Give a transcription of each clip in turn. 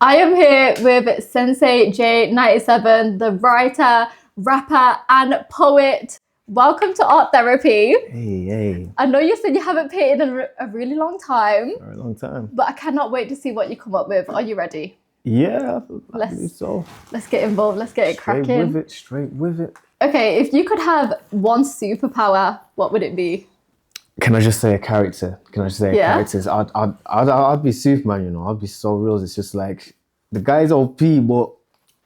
I am here with Sensei J97, the writer, rapper, and poet. Welcome to Art Therapy. Hey. I know you said you haven't painted in a really long time. For a long time. But I cannot wait to see what you come up with. Are you ready? Yeah, I believe so. Let's get involved. Let's get it cracking. Straight with it. Okay, if you could have one superpower, what would it be? Can I just say a character? Characters? I'd be Superman, you know. I'd be so real. It's just like the guy's OP, but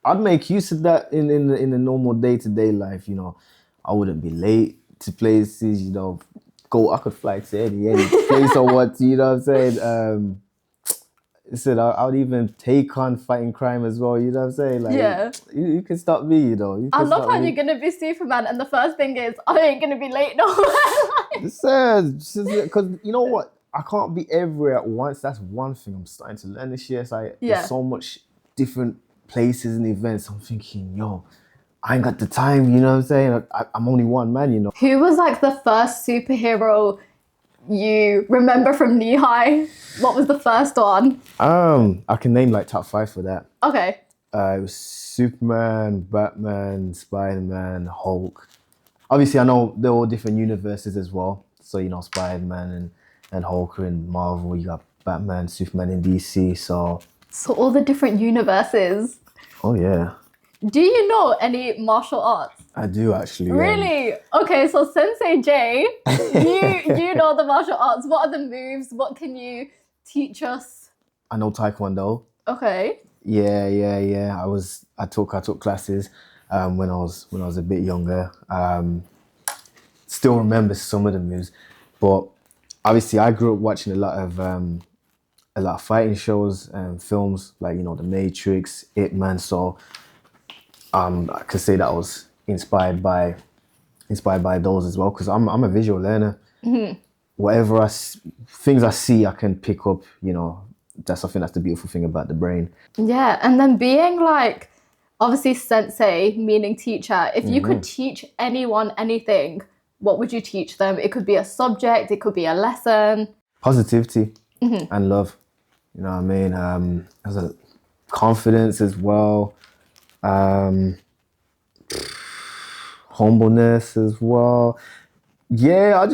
I'd make use of that in the normal day-to-day life, you know. I wouldn't be late to places, you know. I could fly to any place or what, you know what I'm saying? I would even take on fighting crime as well, you know what I'm saying? Like, yeah. You can stop me, you know. I love how you're going to be Superman and the first thing is, I ain't going to be late no because you know what? I can't be everywhere at once. That's one thing I'm starting to learn this year. It's like, there's so much different places and events. I'm thinking, yo, I ain't got the time, you know what I'm saying? I'm only one man, you know. Who was like the first superhero you remember from knee high? What was the first one? I can name like top 5 for that. Okay. It was Superman, Batman, Spider-Man, Hulk. Obviously, I know they're all different universes as well. So, you know, Spider-Man and Hulk are in Marvel. You got Batman, Superman in DC. So all the different universes. Oh, yeah. Do you know any martial arts? I do, actually. Really? Okay, so Sensei J, you know the martial arts. What are the moves? What can you teach us? I know Taekwondo. Okay. Yeah. I took classes when I was a bit younger. Still remember some of the moves, but obviously I grew up watching a lot of fighting shows and films, like, you know, The Matrix, Ip Man. So I could say that I was inspired by those as well, because I'm a visual learner. Mm-hmm. Whatever things I see, I can pick up, you know. That's the beautiful thing about the brain. Yeah, and then being like, obviously Sensei, meaning teacher, if you could teach anyone anything, what would you teach them? It could be a subject, it could be a lesson. Positivity and love, you know what I mean? As a confidence as well, humbleness as well. Yeah,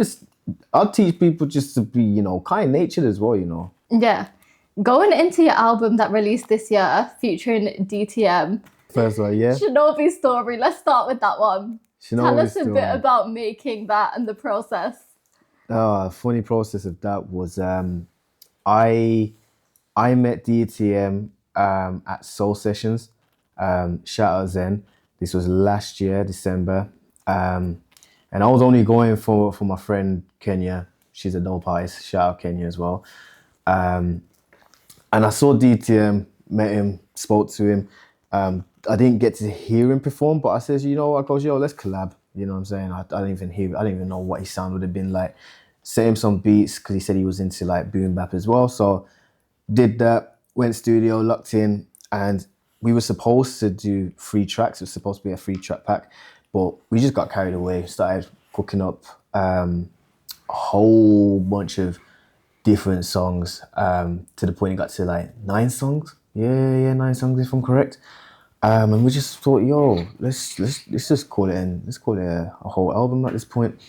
I'll teach people just to be, you know, kind-natured as well, you know. Yeah. Going into your album that released this year, featuring DTM. First one, yeah. Shinobi Story. Let's start with that one. Tell us a bit about making that and the process. The funny process of that was I met DTM at Soul Sessions. Shout out Zen. This was last year, December. And I was only going for my friend Kenya. She's a dope artist. Shout out Kenya as well. And I saw DTM, met him, spoke to him. I didn't get to hear him perform, but I said, you know, I goes, yo, let's collab. You know what I'm saying? I didn't even know what his sound would have been like. Sent him some beats because he said he was into like boom bap as well. So did that, went studio, locked in, and we were supposed to do 3 tracks. It was supposed to be a 3-track pack, but we just got carried away. Started cooking up a whole bunch of different songs to the point it got to like 9 songs. Yeah, 9 songs if I'm correct. And we just thought, yo, let's just call it a whole album at this point.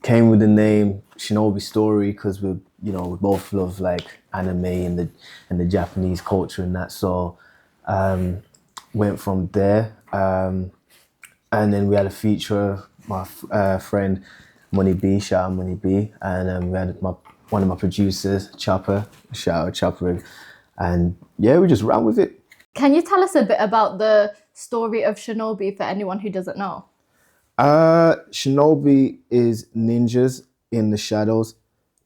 Came with the name Shinobi Story because we both love like anime and the Japanese culture and that. So went from there, and then we had a feature, my friend Money B, shout out Money B, and we had one of my producers, Chopper, shout out Chopper, and yeah, we just ran with it. Can you tell us a bit about the story of Shinobi for anyone who doesn't know? Shinobi is ninjas in the shadows,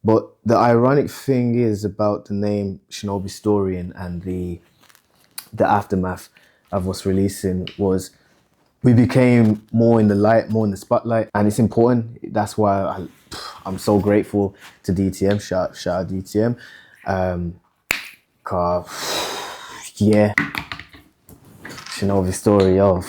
but the ironic thing is about the name Shinobi Story and the aftermath of us releasing was we became more in the light, more in the spotlight, and it's important. That's why I'm so grateful to DTM. Shout out DTM. Yeah, Shinobi Story, yo.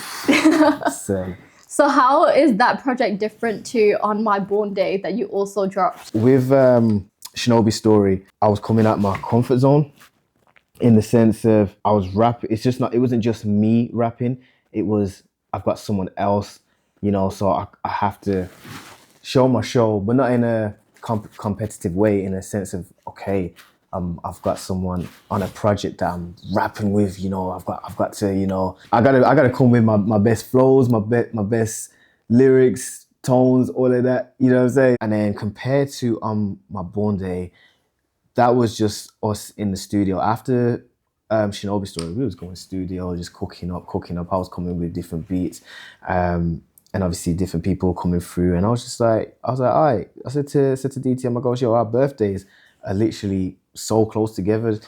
So how is that project different to On My Born Day that you also dropped? With Shinobi Story, I was coming out my comfort zone. in the sense of I was rapping. It's just not. It wasn't just me rapping. It was I've got someone else, So I have to show my show, but not in a competitive way. In a sense of okay, I've got someone on a project that I'm rapping with. I've got to. I gotta come with my best flows, my best lyrics, tones, all of that. You know what I'm saying? And then compared to my Born Day, that was just us in the studio. After Shinobi Story, we was going studio, just cooking up. I was coming with different beats, and obviously different people coming through. And I was like, all right. I said to DT, my gosh, yo, our birthdays are literally so close together.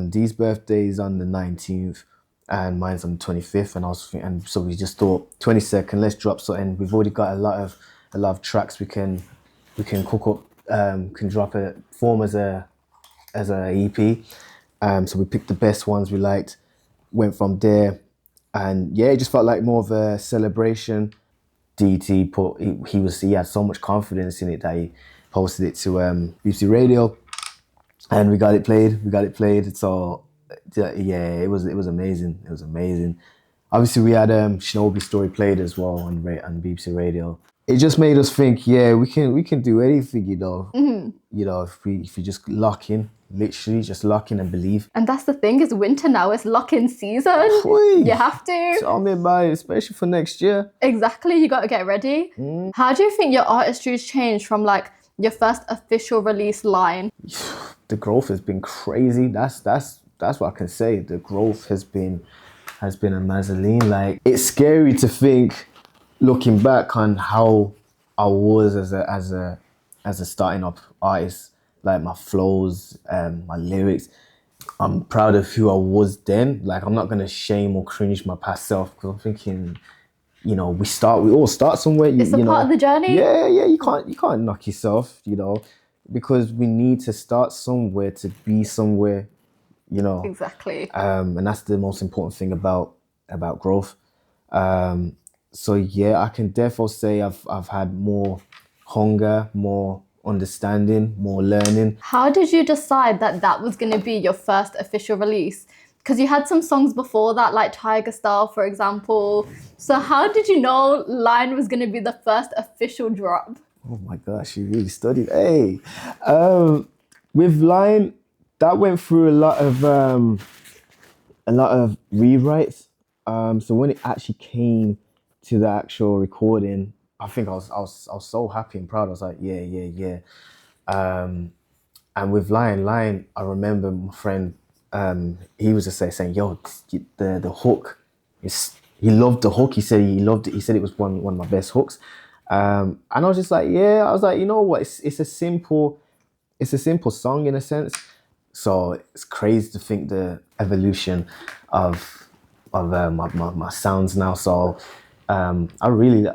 These birthdays on the 19th, and mine's on the 25th. And so we just thought 22nd, let's drop something. We've already got a lot of tracks we can cook up. Can drop a form as a EP. So we picked the best ones we liked, went from there, and yeah, it just felt like more of a celebration. DT he had so much confidence in it that he posted it to BBC Radio, and we got it played. So yeah, it was amazing. It was amazing. Obviously, we had Shinobi Story played as well on BBC Radio. It just made us think, yeah, we can do anything, if we just lock in, literally just lock in and believe. And that's the thing, is winter now is lock-in season. Whee! You have to. Tell me about it, especially for next year. Exactly, you got to get ready. How do you think your artistry's changed from like your first official release line? The growth has been crazy. That's what I can say. The growth has been a mazzoline. Like, it's scary to think, looking back on how I was as a starting up artist, like my flows, my lyrics. I'm proud of who I was then. Like, I'm not gonna shame or cringe my past self, because I'm thinking, we all start somewhere. It's a part of the journey. Yeah. You can't knock yourself, because we need to start somewhere to be somewhere, Exactly. And that's the most important thing about growth. So yeah, I can therefore say I've had more hunger, more understanding, more learning. How did you decide that was going to be your first official release? Because you had some songs before that, like Tiger Star, for example. So how did you know Line was going to be the first official drop? Oh my gosh, you really studied. Hey, with Line, that went through a lot of rewrites. So when it actually came to the actual recording, I think I was so happy and proud. I was like, yeah. And with Lion, I remember my friend, he was just saying, yo, the hook he loved the hook. He said he loved it. He said it was one of my best hooks. And I was just like, yeah. I was like, you know what? It's a simple song in a sense. So it's crazy to think the evolution of my sounds now. So I really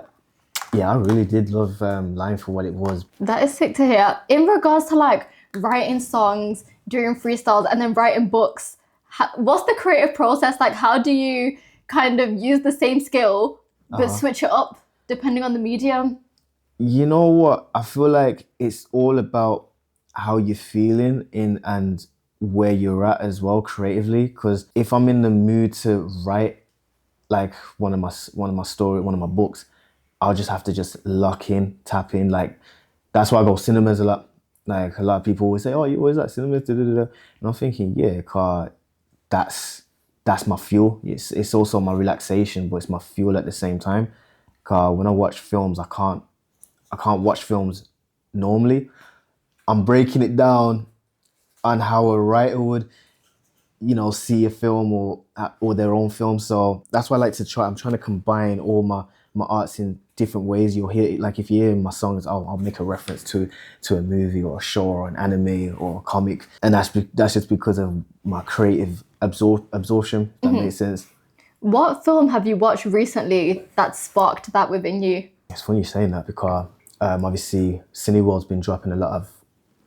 did love Line for what it was. That is sick to hear. In regards to like writing songs, doing freestyles, and then writing books, what's the creative process like? How do you kind of use the same skill but switch it up depending on the medium? You know what? I feel like it's all about how you're feeling and where you're at as well creatively. Because if I'm in the mood to write like one of my books, I'll just have to just lock in, tap in. Like, that's why I go cinemas a lot. Like, a lot of people always say, oh, you always like cinemas, da, da, da, da. And I'm thinking, yeah, car, that's my fuel. It's also my relaxation, but it's my fuel at the same time. Car, when I watch films, I can't watch films normally. I'm breaking it down on how a writer would, see a film or their own film. So that's why I like to try. I'm trying to combine all my arts in different ways. You'll hear, like, if you hear my songs, I'll make a reference to a movie or a show or an anime or a comic, and that's just because of my creative absorption. That makes sense. What film have you watched recently that sparked that within you? It's funny you saying that, because obviously Cineworld's been dropping a lot of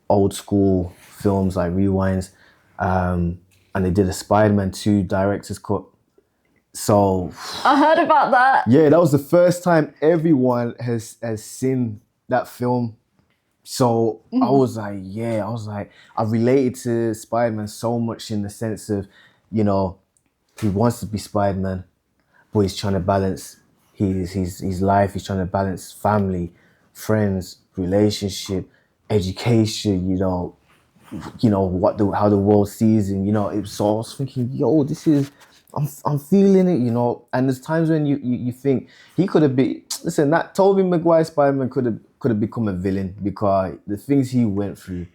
old school films, like rewinds, and they did a Spider-Man 2 director's cut. So I heard about that. Yeah, that was the first time everyone has seen that film So I was like, I related to Spider-Man so much in the sense of, you know, he wants to be Spider-Man, but he's trying to balance his life. He's trying to balance family, friends, relationship, education. How the world sees him. So I was thinking, yo, this is. I'm feeling it, and there's times when you think he could have been. Listen, that Tobey Maguire Spider-Man could have become a villain because the things he went through,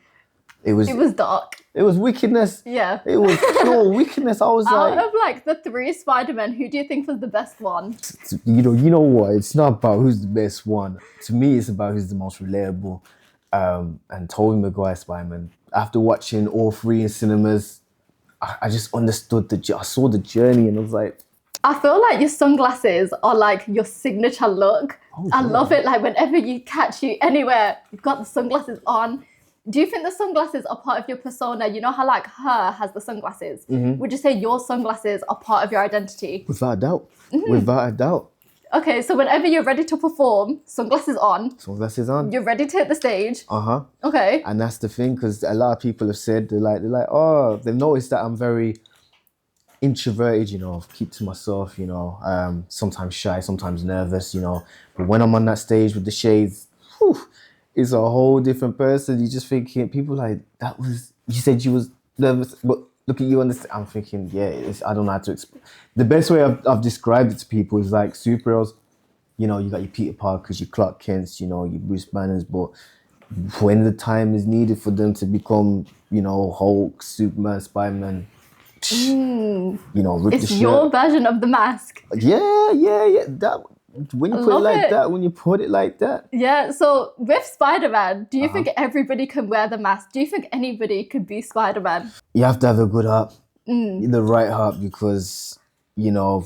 it was dark. it was wickedness. Yeah. It was pure wickedness. I was Out like, of like the 3 Spider-Men, who do you think was the best one? you know what? It's not about who's the best one. To me, it's about who's the most relatable. And Tobey Maguire Spider-Man. After watching all 3 in cinemas, I just understood I saw the journey, and I was like, I feel like your sunglasses are like your signature look. I love it. Like whenever you catch you anywhere, you've got the sunglasses on. Do you think the sunglasses are part of your persona? You know how like her has the sunglasses. Would you say your sunglasses are part of your identity? without a doubt, without a doubt. Okay, so whenever you're ready to perform, sunglasses on, Sunglasses on. you're ready to hit the stage. Okay. And that's the thing, because a lot of people have said they're like, oh, they've noticed that I'm very introverted, keep to myself, sometimes shy, sometimes nervous, but when I'm on that stage with the shades, whew, it's a whole different person. You just thinking, people like, you said you was nervous, but look at you on this. I'm thinking, yeah, I don't know how to explain. The best way I've described it to people is like superheroes. You got your Peter Parkers, your Clark Kents, your Bruce Banners, but when the time is needed for them to become, Hulk, Superman, Spider-Man, rip It's the shirt. your version of the mask. Yeah. That when you put it like that, when you put it like that. Yeah. So with Spider-Man, do you think everybody can wear the mask? Do you think anybody could be Spider-Man? You have to have a good heart, the right heart, because ego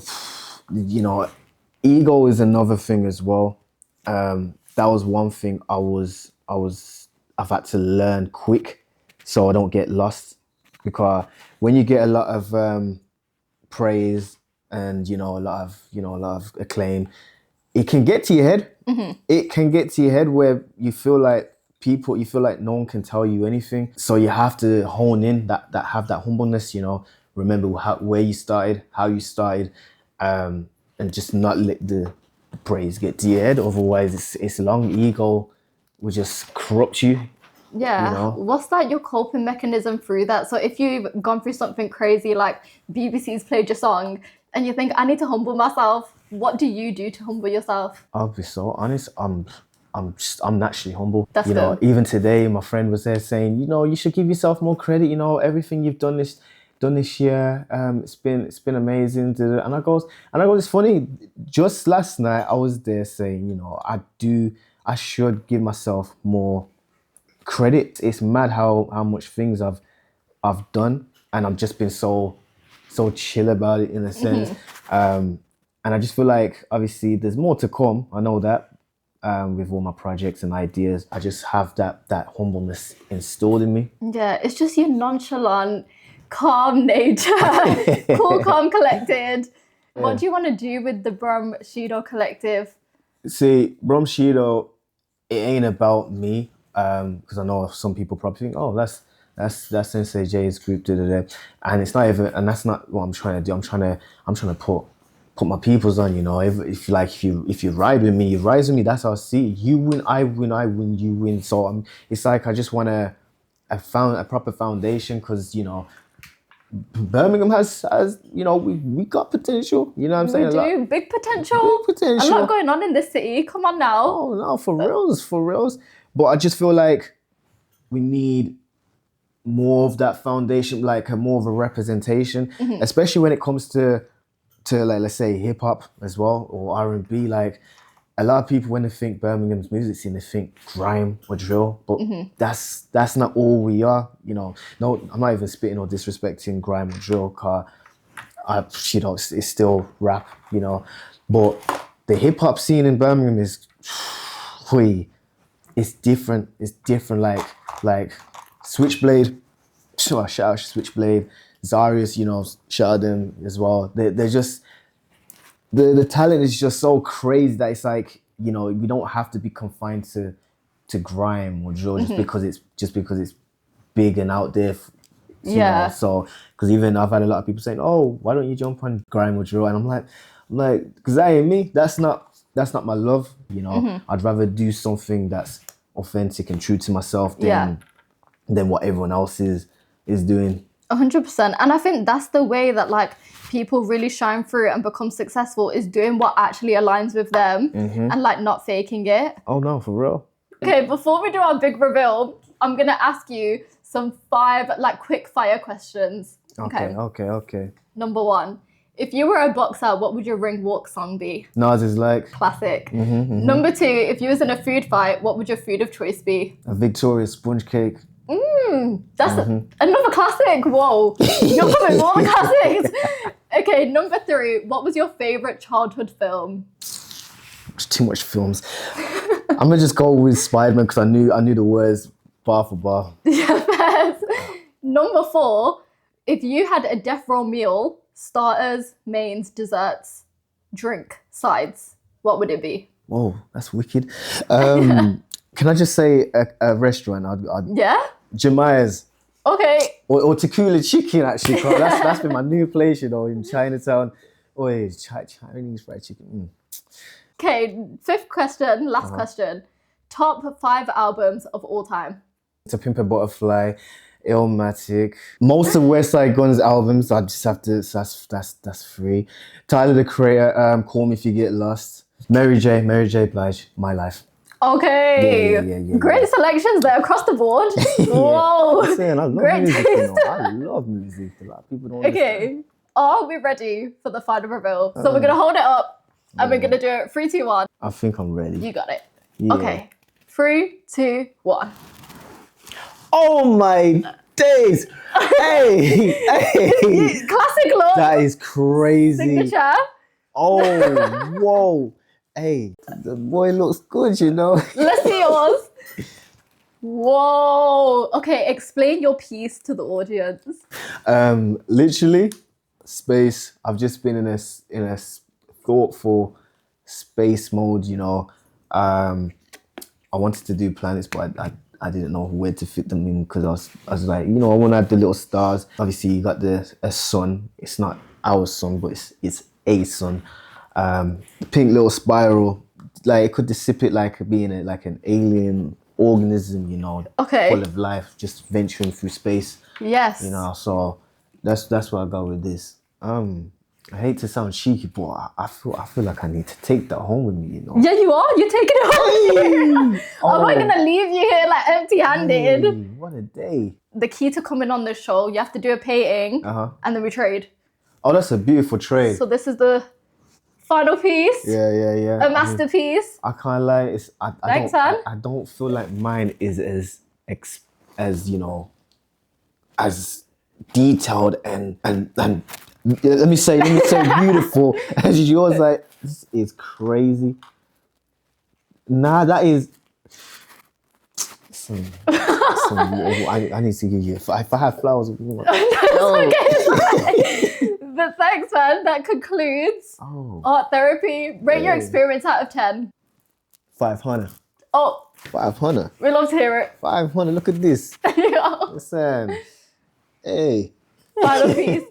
is another thing as well. That was one thing I've had to learn quick, so I don't get lost. Because when you get a lot of praise and a lot of acclaim, it can get to your head. It can get to your head where you feel like no one can tell you anything. So you have to hone in have that humbleness. Remember where you started, how you started, and just not let the praise get to your head. Otherwise, it's long ego will just corrupt you. Yeah. What's like your coping mechanism through that? So if you've gone through something crazy like BBC's played your song and you think I need to humble myself, what do you do to humble yourself? I'll be so honest. I'm naturally humble. That's good. Even today, my friend was there saying, you should give yourself more credit. Everything you've done this year, it's been amazing. And I go, it's funny. Just last night, I was there saying, I should give myself more credit. It's mad how much things I've done, and I've just been so chill about it in a sense. And I just feel like obviously there's more to come. I know that with all my projects and ideas, I just have that humbleness installed in me. Yeah, it's just your nonchalant, calm nature, cool, calm, collected. Yeah. What do you want to do with the Brum Shido collective? See, Brum Shido, it ain't about me. Because I know some people probably think, oh, that's Sensei J's group, and it's not even, and that's not what I'm trying to do. I'm trying to put my peoples on. If you ride with me, you rise with me. That's how I see it. You win, I win, you win. So it's like I just want a proper foundation, because Birmingham has we got potential. You know what I'm saying? We do. Big potential. Big potential. A lot going on in this city. Come on now. Oh no, for reals. But I just feel like we need more of that foundation, like more of a representation, especially when it comes to like, let's say hip hop as well, or R&B. Like a lot of people, when they think Birmingham's music scene, they think grime or drill, but that's not all we are. No, I'm not even spitting or disrespecting grime or drill, cause it's still rap. But the hip hop scene in Birmingham is, it's different. It's different. Like Switchblade. Shout out Switchblade. Zarius, shout out them as well. They're just the talent is just so crazy that it's like, we don't have to be confined to to grime or drill just because it's big and out there. Yeah. So because even I've had a lot of people saying, "Oh, why don't you jump on grime or drill?" And I'm like, because that ain't me. That's not my love. You know, I'd rather do something that's authentic and true to myself than what everyone else is doing. 100%. And I think that's the way that like people really shine through and become successful, is doing what actually aligns with them and like not faking it. Oh no, for real. Okay, before we do our big reveal, I'm gonna ask you some 5 like quick fire questions. Okay. Number 1, if you were a boxer, what would your ring walk song be? Nas is like Classic. Number 2, if you was in a food fight, what would your food of choice be? a Victoria sponge cake. That's another classic. Whoa, you're coming with all the classics. Okay, number 3, what was your favorite childhood film? It's too much films. I'm gonna just go with Spider-Man because I knew the words bar for bar. Yeah, best. Number 4, if you had a death row meal, starters, mains, desserts, drink, sides, what would it be? Whoa, that's wicked. Can I just say a restaurant? Yeah? Jemiah's. Okay. Or Tequila Chicken, actually. 'Cause that's been my new place, you know, in Chinatown. Oh, it's Chinese fried chicken. Okay, 5th question, last question. Top 5 albums of all time. To Pimp a Butterfly, Illmatic, most of West Side Gun's albums. I just have to. That's free. Tyler the Creator, Call Me If You Get Lost. Mary J. Blige, My Life. Okay. Yeah. Great selections there across the board. Whoa. I'm saying I love Great music. taste. You know, I love music. A lot of people don't. Okay. Are we ready for the final reveal? So we're gonna hold it up and we're gonna do it 3, 2, 1. I think I'm ready. You got it. Yeah. Okay. 3, 2, 1. Oh my days! Hey! Classic look. That is crazy. Signature. Oh, whoa! Hey, the boy looks good, you know. Let's see yours. Whoa. Okay, explain your piece to the audience. Literally, space. I've just been in a thoughtful space mode, you know. I wanted to do planets, but I didn't know where to fit them in because I was like, you know, I want to have the little stars. Obviously, you got a sun. It's not our sun, but it's a sun. The pink little spiral, like it could dissipate like being like an alien organism, you know, full of life, just venturing through space. Yes. You know, so that's what I got with this. I hate to sound cheeky, but I feel like I need to take that home with me, you know. Yeah, you are. You're taking it home. I'm not gonna leave you here like empty-handed. Hey, what a day. The key to coming on the show, you have to do a painting and then we trade. Oh, that's a beautiful trade. So this is the final piece. Yeah. A masterpiece. I can't lie. Thanks, man. I don't feel like mine is as you know, as detailed and let me say beautiful as yours. Like, this is crazy. Nah, that is. I need to give you. If I had flowers, But thanks, man. That concludes art therapy. Rate your experience out of 10. 500. Oh, 500. we love to hear it. 500. Look at this. Yeah. Listen. Hey. Final piece.